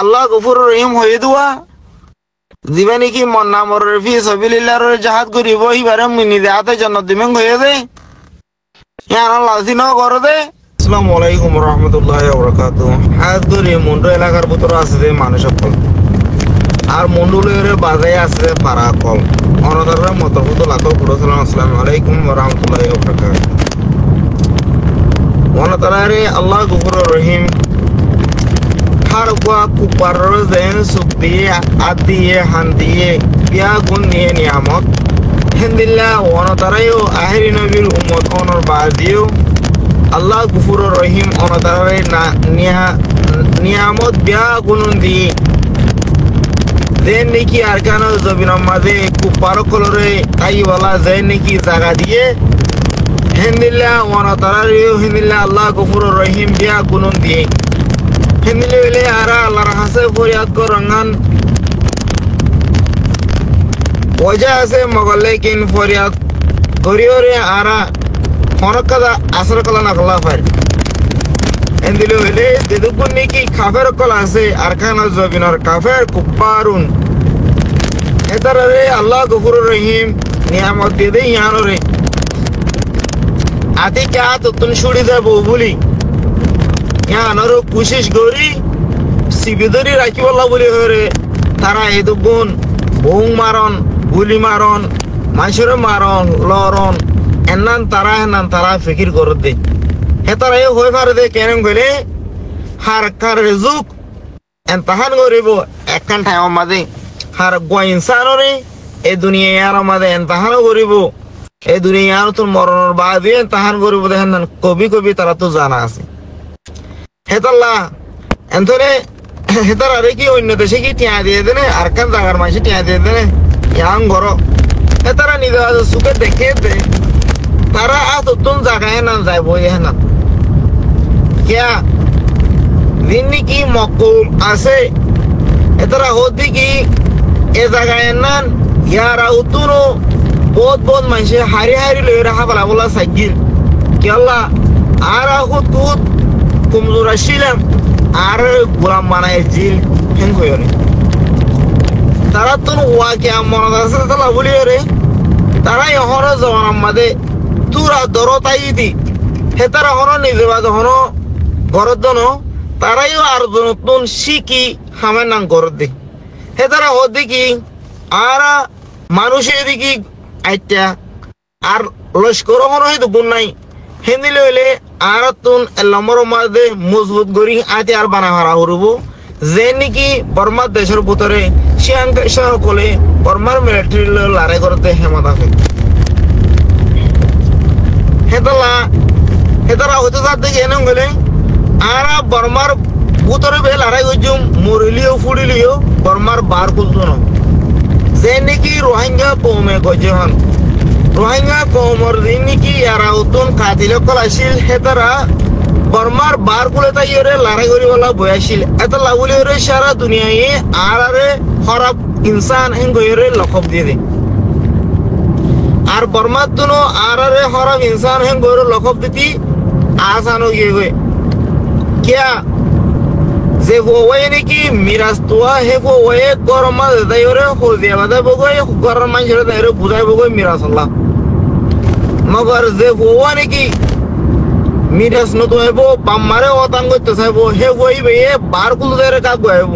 আল্লাহ গফুর রহিম হয়ে দুয়া দিবে নাকি মন্না মরের ফি সবিলিল্লাহর জাহাজ করিব ইবারে মিনি দে হাতে জন্নত দিবেন হয়ে দে ইয়ার লাজি ন করে দে। আসসালামু আলাইকুম রহমতুল্লাহি ওয়া বারাকাতুহু। হাজ করি মুন্ডু এলাকার ভিতর আছে যে মানুষ সকল আর মুন্ডুলের বাজে আছে পারা কল অনদারের মতো মতো লাখো পুরো সালাম। আসসালামু আলাইকুম ওয়া রাহমাতুল্লাহি ওয়া বারাকাতুহু। অনদারে আল্লাহ গফুর রহিম har kwa kupar zen sukti adiye handiye biya gunni niamot alhamdulillah wa tarayo ahli nabir ummat onor baadiyo Allah gufur rahim ona taray na niamot biya gunundi den niki arkana zabina made kupar kolore ai wala zen niki jaga diye alhamdulillah wa tarayo alhamdulillah Allah gufur rahim biya gunundi হিন্দলে বলে আরা আল্লাহর হাসে ফরিয়াদ করঙ্গান ওজা আছে মগলে কিন ফরিয়াদ করিওরে আরা হরকাদা আসর কলা না কলা ফার হিন্দলে বলে দেদুকুনি কি কাফের কলা আছে আরকানা জবিনর কাফের কুফারুন এতারে আল্লাহ গফুরুর রহিম নিয়ামত দিয়ে ইয়ানরে আতি কা তুন ছুড়ি দেব বলি ইয়ানরো কোশিশ করি সিবিদরি রাখিবলা বলি হরে তারা এদুগুন বউ মারন গুলি মারন মানুষের মারন লরন এনান তারা ফিকির করে দে হেতারা এ হয়ে পারে দে কেন গেলে হার কার রেজুক এন তাহান করিব একখান ঠাই মাঝে হার গোইনসানরে এ দুনিয়ার মাঝে এন তাহান করিব এ দুনিয়ার তোর মরণের বাদে তাহান করিব দেখেন কবি তারা তো জানা আছে হেতাল্লা এনথরে হেতার আরে কি অন্য দেশে কি টিয়া দিয়ে দেনে আর কান জাগার মাসে টিয়া দিয়ে দেনে ইয়াং ঘর হেতারা নিজে সুখে দেখে দে তারা আজ তুন জাগায় না যাইব না কিয়া দিননি কি মকুল আছে এতারা হদি কি এ জাগায় নান ইয়ারা উতুনো বহুত মাসে হারি লই রাখা বলা বলা সাইকিল কি আল্লাহ আর হুত কুমজোরা ছিলাম আর গোলাম বানায় জিল হেন কইরে তারা তো ওয়াকে মনে আছে তালা বলি রে তারা হর জওয়ান মাদে তুরা দরতাই দি হেতারা হর নিজে বাজে হর ঘরত দন তারাইও আর নতুন শিকি হামে নাং ঘরত দি হেতারা হদি কি আর মানুষের দিকে আইতা আর লস্কর হর হয়তো গুণ নাই হিন্দিলে হইলে আর তুন লম্বর মাঝে মজবুত গড়ি আতি আর বানা হারা হরব যে নাকি বর্মার দেশের ভিতরে শিয়াং কলে বর্মার মিলিটারি লড়াই করতে হেমত আছে হেতারা হয়তো তার দিকে এনে গেলে আর বর্মার ভিতরে বে লড়াই করছুম মরিলিও ফুড়িলিও বর্মার বার খুলতো না যে নাকি রোহিঙ্গা কমে গজে হন রোহিঙ্গা কমর দিন নাকি এরা উত্তন কাতিল কলাইছিল হেতারা বর্মার বার কুলে তাই লড়াই করি বলা বয়াছিল এত লাগুলি সারা দুনিয়ায় আর খারাপ ইনসান হেন গইরে লকব দিয়ে দে আর বর্মার দুনো আর খারাপ ইনসান হেন গইরে লকব দিতি আসানো গিয়ে গই কিয়া যে ওয়ে নাকি মিরাজ তোয়া হে ওয়ে গরমা দাইরে হল দিয়া বাদা বগই গরম মানুষের দাইরে বুঝাই বগই মিরাজ আল্লাহ মগর যে ওয়া নাকি মিরাজ ন তো হেবো বাম্মারে অতান করতে চাইবো হে ওই বে বারকুল দাইরে কাক গইব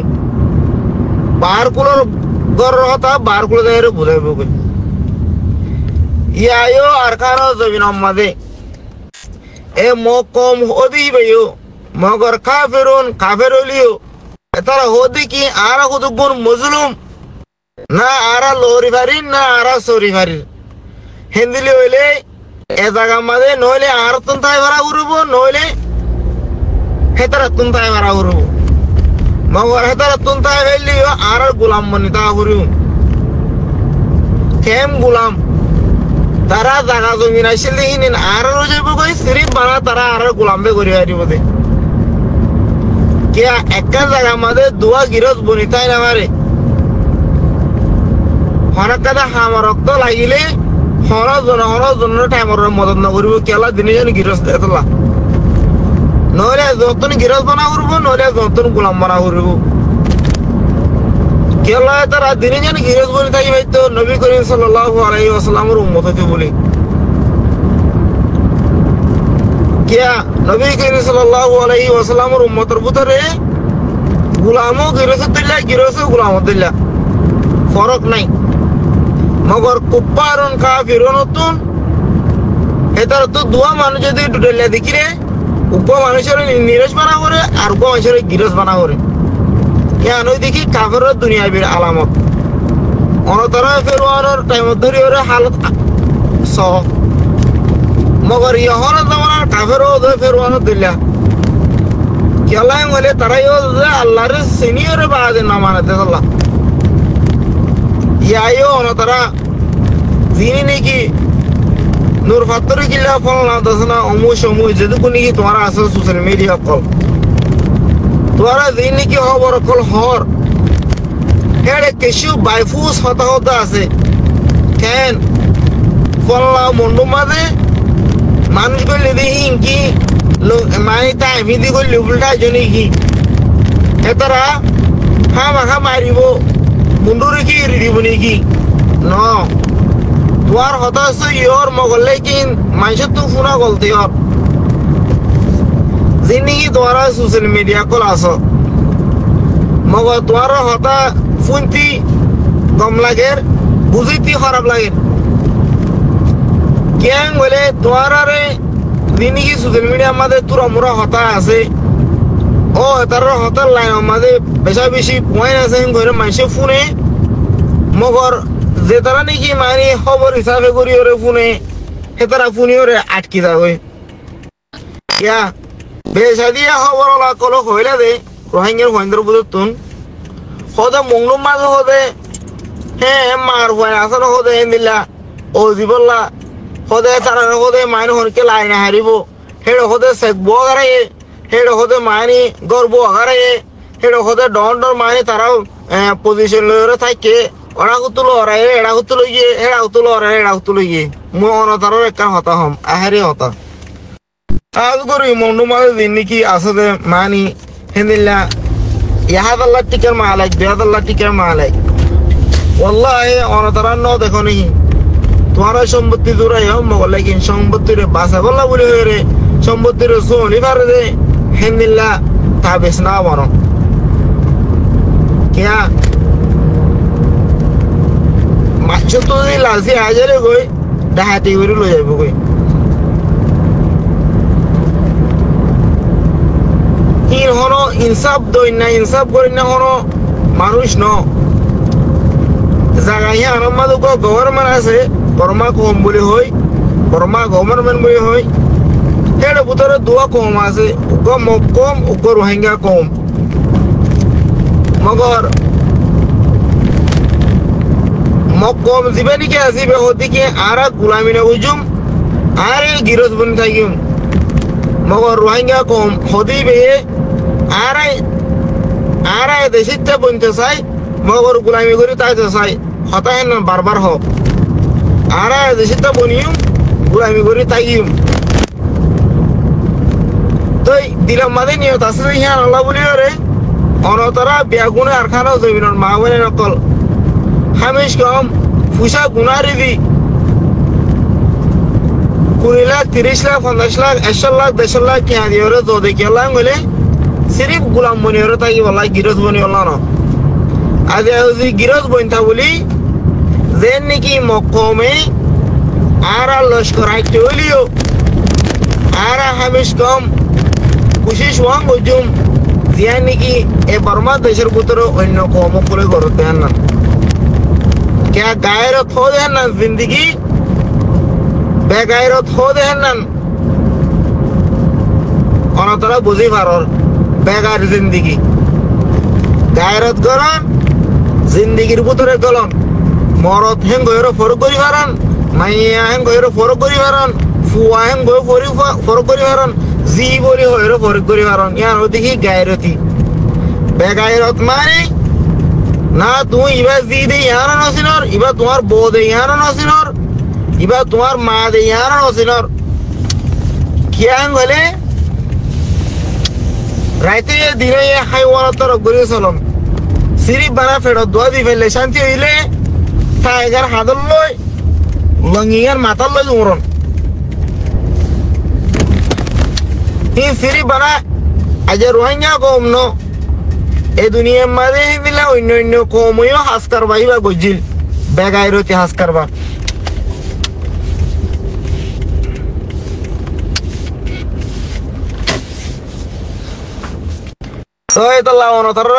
বারকুলর গর হতা বারকুল দাইরে বুঝাইব গই ইয়ায়ো আর কারো জবিন মাদে এ মকম হদি বেয়ো মগর কাফের হলিও তারা হদি কি আর কতগুণ মজলুম না আর লরি ভারি না আর সরি ভারি হিন্দিলি হইলে এ জায়গা মাঝে নইলে আর তুনতাই ভাড়া উড়ব নইলে হেতারা তুনতাই ভাড়া উড়ব মগর হেতারা তুনতাই হইলিও আর গোলাম মনিতা উড়ব কেম গোলাম তারা জায়গা জমি নাইছিল দেখিন আর যাইব কই সিরিপ বানা তারা আর গোলামবে করি হারিব দে কিয়া একটা জায়গা মাঝে দুয়া গিরজ বনিতাই না মারে হনকাদা হাম রক্ত লাগিলে হরজন টাইমর মদত না করিব কেলা দিনে জন গিরজ দেতলা নইলে যতন গিরজ বানা করব নইলে যতন গোলাম বানা করব কেলা তারা দিনে জানি গিরজ বলে থাকি ভাই তো নবী করিম সাল্লাল্লাহু আলাইহি ওয়াসাল্লামের উম্মত হতে বলি কিয়া নবী করিম সাল্লাল্লাহু আলাইহি ওয়াসাল্লামের উম্মতের ভিতরে গুলামও গিরজতুল্লাহ গিরজও গুলামতুল্লাহ ফরক নাই মগর কুফারুন কাফিরুনতুন এটার তো দুয়া মানুষ যদি ডুডেলা দেখি রে উপ মানুষের নিরজ বানা করে আর উপ মানুষের গিরজ বানা করে কেন দেখি কাফের দুনিয়াবির আলামত অনতর ফেরওয়ানোর টাইমত ধরি ওরে হালত সহ মগর ইহন জামানার কাফের ও ফেরওয়ানো দিল্লা কেলাই বলে তারাই আল্লাহর সিনিয়র বাদে না মানাতে আল্লাহ ইয়াইও অনতরা যিনি নাকি নূর ফাত্তরি কিল্লা ফল না দশনা অমুষ অমুষ যেটুকু নাকি তোমার আছে সোশ্যাল মিডিয়া কল তোরা যিনি নাকি হবর কল হর হেড়ে কিছু বাইফুস হতা হতা আছে কেন ফল্লা মন্ডু মাঝে মানুষ করলে দেখি কি মানে তাই মিদি করলে উল্টা জনি কি এতারা হা মাখা মারিব মুন্ডু রেখে এড়ি দিব নাকি ন তোমার হতাশ ইয়র মগলে কি মানুষের তো ফোনা গলতে ইয়র যিনি তোমারা সোশ্যাল মিডিয়া কল আস মগ তোমার হতা শুনতি কম লাগে বুঝিতি খারাপ লাগে কেন বলে তোমার যিনি সোশ্যাল মিডিয়ার মাঝে তোর আমরা হতা আছে ও তার হতার লাইন মাঝে বেশা বেশি পয়েন্ট আছে ঘরে মানুষে ফোনে মগর যে তারা নাকি মানে খবর হিসাবে করি ওরে ফোনে সে তারা ফোনে ওরে আটকি যাবে ইয়া বেশা দিয়া খবর ওলা কল হইলে দে রোহিঙ্গার হইন্দ্র বুঝতুন হদে মংলুম মাঝে হদে হ্যাঁ মার ভয় আসলে হদে দিলা ও জীবল্লা হদে তারা হদে মাইন হরকে লাইনে হারিব হেড়ে হদে সেকব আগারে হেড়ে হদে মাইনি গর্ব আগারে হেড়ে হদে ডন ডর মাইনি তারাও পজিশন লয়ে থাকে ওরা কুতুলো ওরা এড়া কুতুলো গিয়ে এড়া কুতুলো ওরা এড়া কুতুলো গিয়ে মই অনতারর একটা হতা হম আহারে হতা আজ করি মন্ডু মাঝে দিন নাকি আসলে মানি হেদিল্লা ইয়াহাদাল্লাহ টিকার মালাইক বেহাদাল্লাহ টিকার মালাইক ওয়াল্লাহি অনতারা ন দেখো নি তোমার সম্পত্তি দূরাই হোক মগল লাগিন সম্পত্তির বাসা বললা বলে হয়ে রে সম্পত্তির সোনি পারে দে হেদিল্লা তা বেশ না বনো কিয়া মাছ তো যদি লালসি হাজারে গই ডাহাতি করে লই যাবো গই হির হনো ইনসাফ দই না ইনসাফ করি না হনো মানুষ ন জায়গা ইয়া আনন্দ গভর্নমেন্ট আছে বর্মা কম বলে হই বর্মা গভর্নমেন্ট বলে হই এর ভিতরে দোয়া কম আছে কম কম উগ্র রোহিঙ্গা কম মগর মকম জীবনী কে আসিবে হদিকে আরা গুলামি না বুঝুম আর গিরজ বনি থাকিম মগর রোহিঙ্গা কম হদিবে আরাই দেশিতে বনতে চাই মগর গুলামি করে তাইতে চাই হতা হেন বারবার হোক আরাই দেশিতে বনিম গুলামি করে তাইম তো দিলাম মাঝে নিয়ত আছে ইহান আল্লাহ বলি রে অনতরা বেগুনে আর খানো জমিনের মা বলে নকল হামিশ কম ফুসা গুনারি দি 20 লাখ 30 লাখ 50 লাখ 100 লাখ 150 লাখ কি আদি ওরে তো দেখি আল্লাহ বলে সিরিফ গুলাম বনি ওরে তাই বলা গিরজ বনি আল্লাহ না আজ যদি গিরজ বনতা বলি যে নাকি মকমে আর লস্কর আইতে হলিও আর হামিশ কম কুশিস ওয়াং বুঝুম জিয়া নাকি এ বর্মা দেশের ভিতরে অন্য কম করে করতে না क्या गायरत हो दे ना जिंदगी बेगायरत हो दे ना অনতরা বুঝি পারর বেগার জিন্দিগি গায়রত করন জিন্দিগির ভিতরে গলন মরদ হেন গয়র ফরক করি পারন মাইয়া হেন গয়র ফরক করি পারন ফুয়া হেন গয় ফরক করি পারন জি বলি হয়র ফরক করি পারন ইয়ার ওদিকে গায়রতি বেগায়রত মানে না তুই ইবা জি দে ইয়ার নসিনর ইবা তোমার বউ দে ইয়ার নসিনর ইবা তোমার মা দে ইয়ার নসিনর কিয়াং বলে রাইতে দিনে হাইওয়ান তর গরি চলন সিরিপ বানা ফেরত দোয়া দি ফেললে শান্তি হইলে টাইগার হাদল লই লঙ্গিয়ার মাথার লই উমরন ই সিরিপ বানা আজ রোহিঙ্গা কম ন এই দুনিয়ার মাঝে দিলা অন্য অন্য কমইও হাসকার বাহিবা গজিল বেগাইরতি হাসকার বা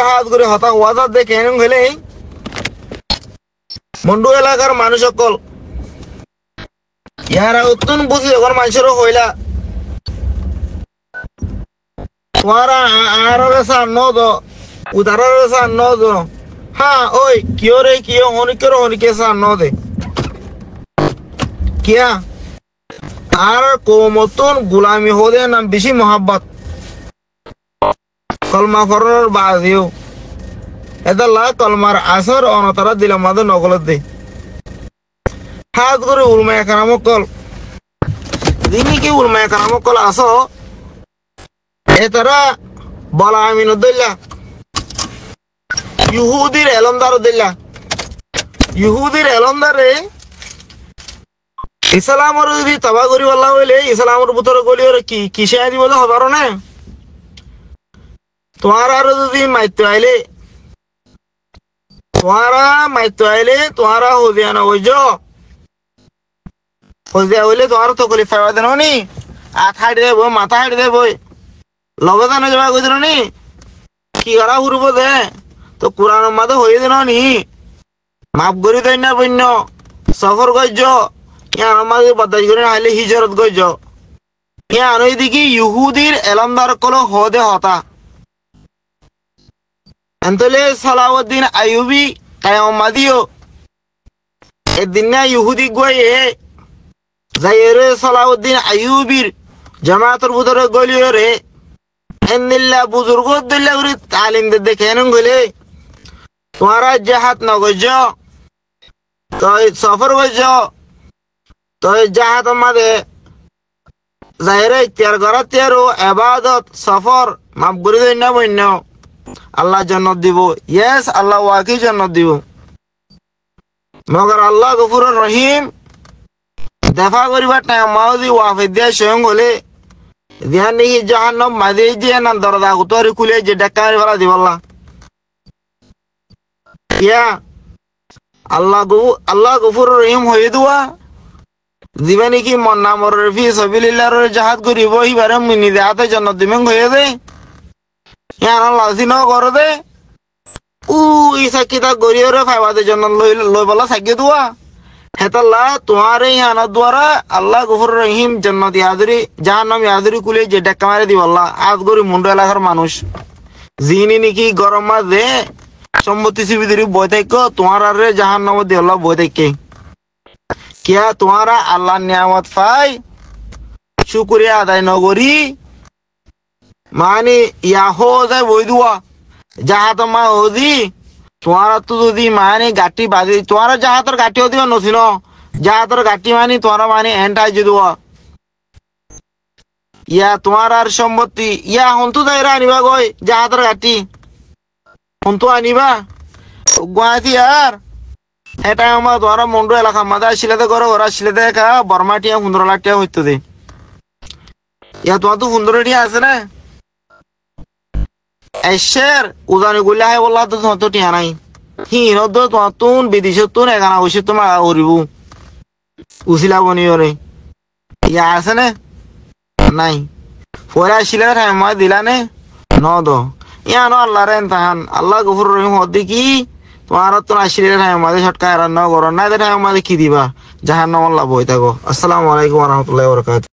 হাত করে হতা ওয়াজার দেখে হলে মন্ডু এলাকার মানুষ সকল ইয়ারা উত্তন বুঝি যখন মানুষেরও হইলা তোমারা আরো সার নদ উদার সার নদ হ্যাঁ ওই কিয় রে কিয় হনিকের হনিকে সার নদে কিয়া আর কোমতন গুলামি হদে নাম বেশি মোহাব্বত কলমা ফরার বাজিও এদাল্লা কলমার আসর অনতারা দিলাম মাদে নগলত দে হাত করে উলমায় কারামক কল দিনি কি উলমায় কারামক কল আসো এতারা বলা আমিন উদ্দিল্লা ইহুদির এলমদার উদ্দিল্লা ইহুদির এলমদারে ইসলামর যদি তবা করি বললা হইলে ইসলামর ভিতরে গলি কি কিসে আদি বলে হবার না তোমার আরো যদি মাইতে আইলে তোমারা হদিয়া না ওই হদিয়া হইলে তোমার তো কলি ফেবা দেন নি আত হাইট দেব মাথা হাইট দেব লবদানো যাবা কইছিল নি কি করা হুরব দে তো কোরআন মাঝে হয়ে দেন নি মাফ করি দেন না বন্য সফর গজ্জ ইয়ার মাঝে বদাই করে আইলে হিজরত গজ্জ ইয়া আনই দেখি ইহুদির এলমদার কল হদে হতা এন্তলে সালাউদ্দিন আইয়ুবি কায়ামাদিও এদিন না ইহুদি গয়ে যাইরে সালাউদ্দিন আইয়ুবির জামাতের ভিতরে গলিও রে এন্দিল্লা বুজুর্গ দিল্লা করে তালিম দে দেখেন গলে তোমারা জাহাত ন গজ তো সফর গজ তো জাহাত মাদে যাইরে ইতিহার করা তেরো ইবাদত সফর মাফ করে দেন না বন্য আল্লাহ জান্নাত দিব ইয়েস আল্লাহ ওয়াকি জান্নাত দিব মগর আল্লাহ গফুর রহিম দেখা করিবার টাইম মাউদি ওয়াফে দিয়া স্বয়ং হলে ধ্যান নেই জাহান্নাম মাদে দিয়ে না দরজা উতরে খুলে যে ডাক্কা মারি দিবল্লা ইয়া আল্লাহ গফুর রহিম হয়ে দুয়া জীবনে কি মন নামর ফি সাবিলিল্লাহর জাহাদ করিব হিবারে মিনি দেহাতে জান্নাত দিবেন হয়ে দে ইয়ার লাসি ন করে দে সাক্ষীতা গরিয়রে ফাইবাদের জন্য লই বলা সাক্ষী দুয়া হেতাল্লা তোমার ইয়ানা দ্বারা আল্লাহ গফুর রহিম জান্নাত ইয়াদুরি জাহান্নাম ইয়াদুরি কুলে যে ডাক্কা মারি দিবল্লা আজ গরি মুন্ডু এলাকার মানুষ জিনি নাকি গরম মাঝে সম্মতি সিবিদুরি বই থাকো তোমার আরে জাহান্নাম দিবল্লা বই থাকে কিয়া তোমারা আল্লাহ নিয়ামত পাই শুকরিয়া আদায় নগরী মানে ইয়া হো যায় বই দুয়া জাহাত মা হদি তোমারা তো যদি মানে গাটি বাঁধি তোমারা জাহাতর গাটি হদিবা নছিল জাহাতর গাটি মানি তোমারা মানে এন্টাই যদুয়া ইয়া তোমার আর সম্মতি ইয়া হন্তু যাইরা আনিবা গই জাহাতর গাটি হন্তু আনিবা গুয়াহাটি আর এটা আমার তোমারা মন্ডু এলাকা মাদা শিলাতে করো ওরা শিলাতে একা বর্মাটিয়া 15 লাখ টাকা হইতো দে ইয়া তোমার তো 15 টিয়া আছে না এসের উদানি গুলা হয় বললা তো তোমার তো টিয়া নাই হিনত তোমার তুন বিদেশত তুন এখানা বসে তোমার করিব উচিলা বনিয়রে ইয়া আছে না নাই পরে আসলে মই দিলা নে ন দো ইয়া ন আল্লাহ রে তাহান আল্লাহ গফুর রহিম হদি কি তোমার তো আসলে মাঝে ছটকা এরান ন করো না এটা মাঝে কি দিবা জাহান্নাম আল্লাহ বই থাকো। আসসালামু আলাইকুম ওয়া রাহমাতুল্লাহি ওয়া বারাকাতুহু।